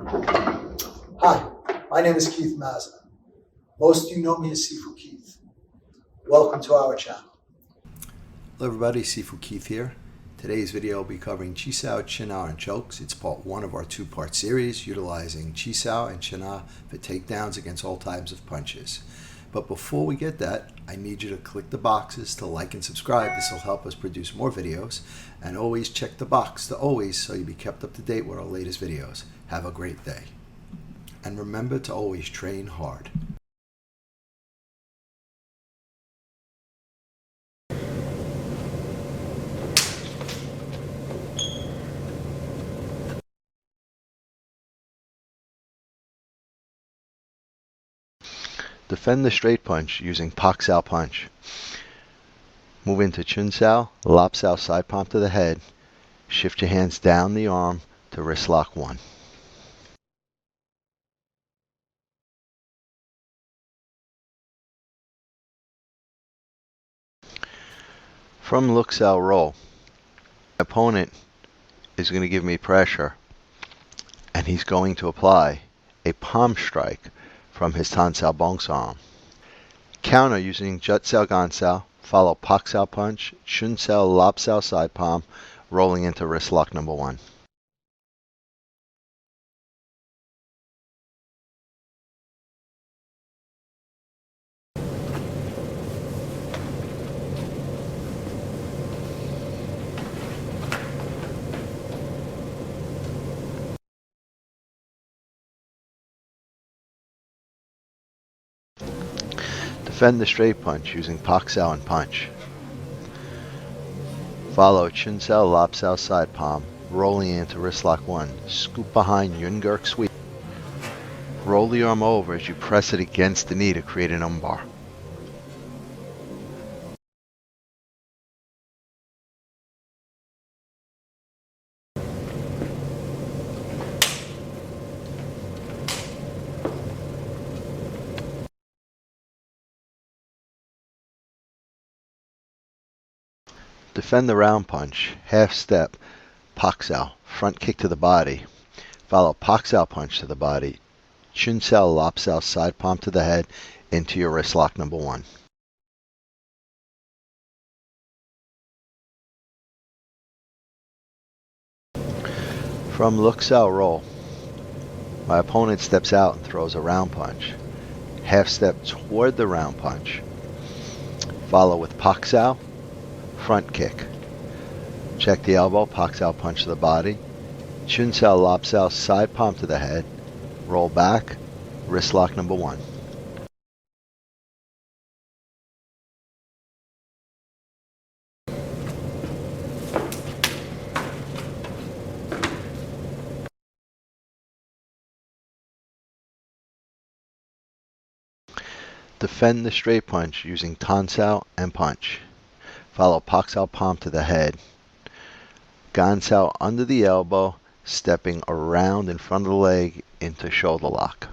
Hi, my name is Keith Mazza. Most of you know me as Sifu Keith. Welcome to our channel. Hello everybody, Sifu Keith here. Today's video will be covering Chi Sao, Chin Na, and chokes. It's part one of our two-part series utilizing Chi Sao and Chin Na for takedowns against all types of punches. But before we get that, I need you to click the boxes to like and subscribe. This will help us produce more videos. And always check the box to always so you'll be kept up to date with our latest videos. Have a great day. And remember to always train hard. Defend the straight punch using Pak Sao punch. Move into Chun Sao, Lop Sao side palm to the head. Shift your hands down the arm to wrist lock 1. From Look Sao roll, my opponent is going to give me pressure and he's going to apply a palm strike from his Tan Sao Bong Sao arm. Counter using Jut Sao Gan Sao, follow Pak Sao punch, Chun Sao Lop Sao side palm, rolling into wrist lock number 1. Defend the straight punch using Pak Sao and punch. Follow Chun Sao Lop Sao side palm, rolling into wrist lock 1. Scoop behind Yun Gurk sweep. Roll the arm over as you press it against the knee to create an umbar. Defend the round punch, half step, Pak Sao, front kick to the body. Follow Pak Sao punch to the body, Chun Sao Lop Sao side palm to the head into your wrist lock number 1. From Look Sao roll, my opponent steps out and throws a round punch. Half step toward the round punch. Follow with Pak Sao, front kick. Check the elbow, Pak Sao punch to the body. Chun Sao Lop Sao side palm to the head. Roll back, wrist lock number 1. Defend the straight punch using Tan Sao and punch. Follow Pak Sao palm to the head. Gan Sao under the elbow, stepping around in front of the leg into shoulder lock.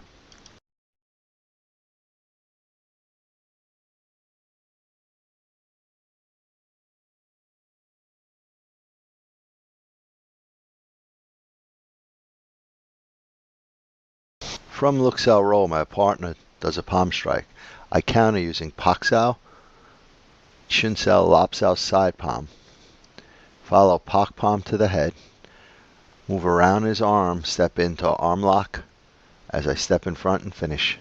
From Look Sao roll, my partner does a palm strike. I counter using Pak Sao, Chun Sao Lop Sao side palm. Follow Pak palm to the head. Move around his arm, step into arm lock as I step in front and finish.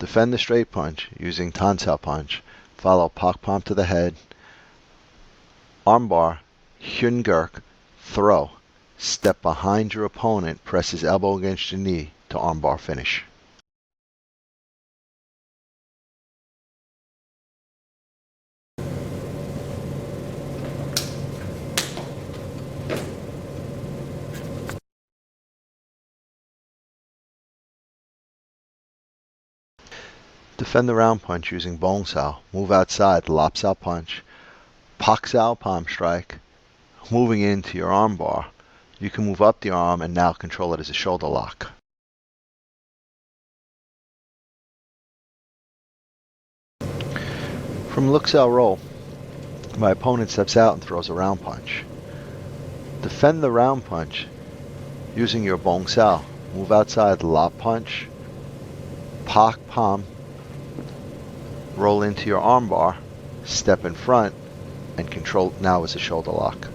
Defend the straight punch using Tan Sao punch. Follow Pak palm to the head. Armbar, Hyun Gurk, throw. Step behind your opponent, press his elbow against your knee to armbar finish. Defend the round punch using Bong Sao. Move outside, Lop Sao punch. Pak Sao palm strike. moving into your arm bar, you can move up the arm and now control it as a shoulder lock. From look-out roll, my opponent steps out and throws a round punch. Defend the round punch using your bong sao. Move outside the lop punch, pak palm, roll into your arm bar, step in front, and control now as a shoulder lock.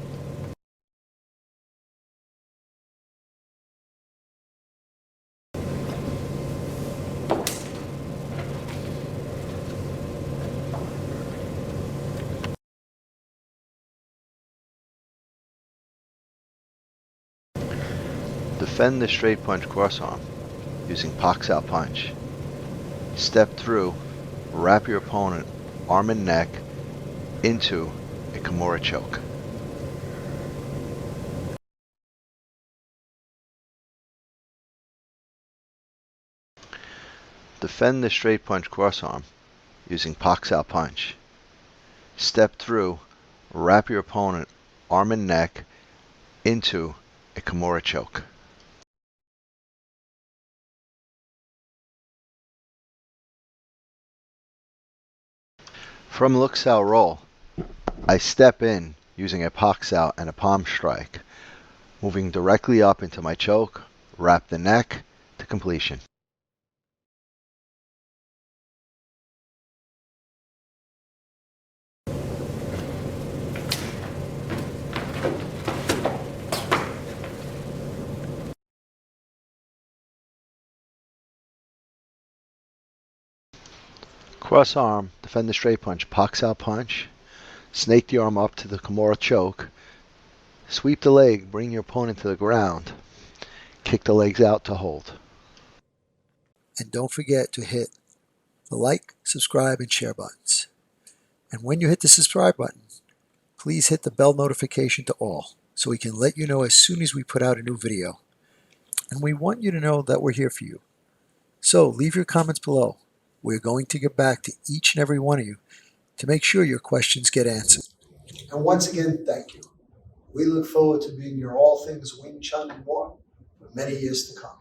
Defend the straight punch crossarm using pak sao punch. Step through, wrap your opponent arm and neck into a Kimura choke. Defend the straight punch crossarm using pak sao punch. Step through, wrap your opponent arm and neck into a Kimura choke. From look-out roll, I step in using a pak sao and a palm strike, moving directly up into my choke, wrap the neck to completion. Cross arm, defend the straight punch, pak sao punch, snake the arm up to the Kimura choke, sweep the leg, bring your opponent to the ground, kick the legs out to hold. And don't forget to hit the like, subscribe, and share buttons. And when you hit the subscribe button, please hit the bell notification to all so we can let you know as soon as we put out a new video. And we want you to know that we're here for you. So leave your comments below. We're going to get back to each and every one of you to make sure your questions get answered. And once again, thank you. We look forward to being your all things Wing Chun and more for many years to come.